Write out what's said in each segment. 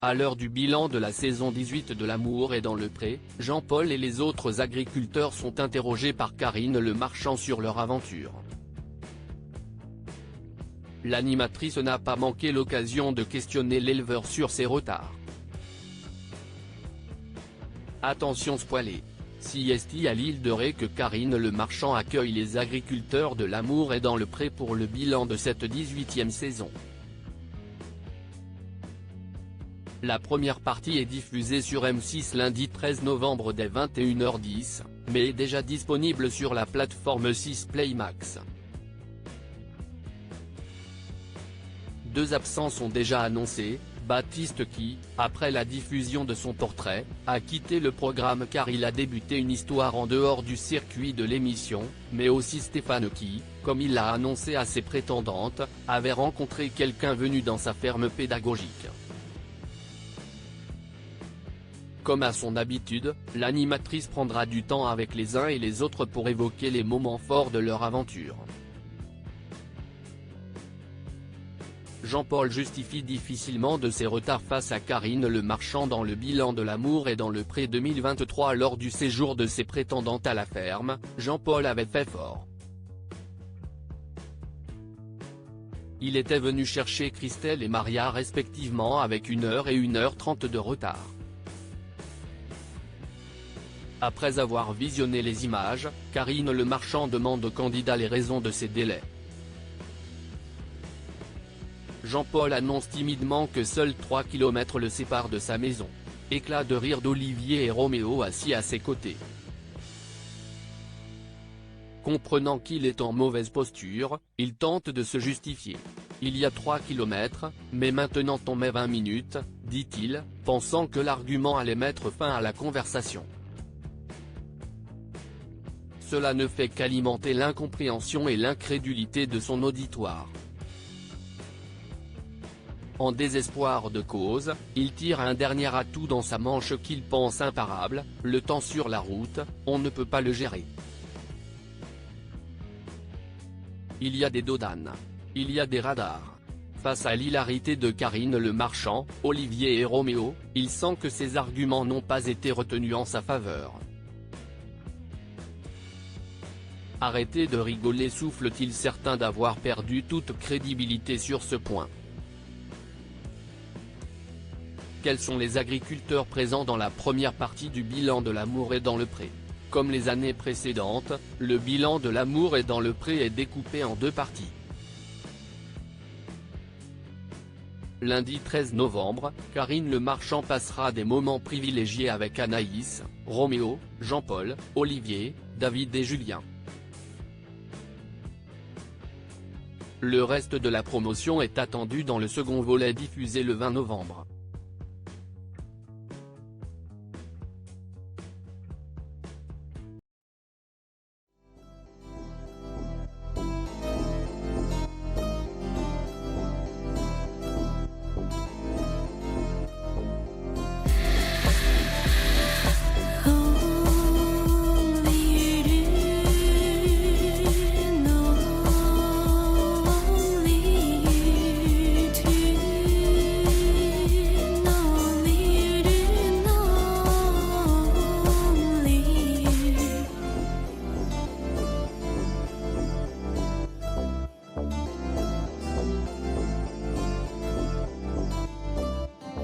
À l'heure du bilan de la saison 18 de L'amour est dans le pré, Jean-Paul et les autres agriculteurs sont interrogés par Karine Le Marchand sur leur aventure. L'animatrice n'a pas manqué l'occasion de questionner l'éleveur sur ses retards. Attention spoilé. Si est à l'île de Ré que Karine Le Marchand accueille les agriculteurs de L'amour est dans le pré pour le bilan de cette 18e saison. La première partie est diffusée sur M6 lundi 13 novembre dès 21h10, mais est déjà disponible sur la plateforme 6 Play Max. Deux absents sont déjà annoncés, Baptiste qui, après la diffusion de son portrait, a quitté le programme car il a débuté une histoire en dehors du circuit de l'émission, mais aussi Stéphane qui, comme il l'a annoncé à ses prétendantes, avait rencontré quelqu'un venu dans sa ferme pédagogique. Comme à son habitude, l'animatrice prendra du temps avec les uns et les autres pour évoquer les moments forts de leur aventure. Jean-Paul justifie difficilement de ses retards face à Karine Le Marchand dans le bilan de L'amour et dans le pré 2023 lors du séjour de ses prétendantes à la ferme. Jean-Paul avait fait fort. Il était venu chercher Christelle et Maria respectivement avec 1h et 1h30 de retard. Après avoir visionné les images, Karine Le Marchand demande aux candidats les raisons de ces délais. Jean-Paul annonce timidement que seuls 3 km le séparent de sa maison. Éclat de rire d'Olivier et Roméo assis à ses côtés. Comprenant qu'il est en mauvaise posture, il tente de se justifier. Il y a 3 km, mais maintenant on met 20 minutes, dit-il, pensant que l'argument allait mettre fin à la conversation. Cela ne fait qu'alimenter l'incompréhension et l'incrédulité de son auditoire. En désespoir de cause, il tire un dernier atout dans sa manche qu'il pense imparable, le temps sur la route, on ne peut pas le gérer. Il y a des dodanes. Il y a des radars. Face à l'hilarité de Karine Le Marchand, Olivier et Roméo, il sent que ses arguments n'ont pas été retenus en sa faveur. Arrêtez de rigoler, souffle-t-il, certain d'avoir perdu toute crédibilité sur ce point. Quels sont les agriculteurs présents dans la première partie du bilan de L'amour est dans le pré? Comme les années précédentes, le bilan de L'amour est dans le pré est découpé en deux parties. Lundi 13 novembre, Karine Le Marchand passera des moments privilégiés avec Anaïs, Roméo, Jean-Paul, Olivier, David et Julien. Le reste de la promotion est attendu dans le second volet diffusé le 20 novembre.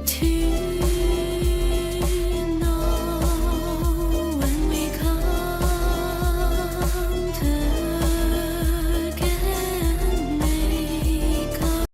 To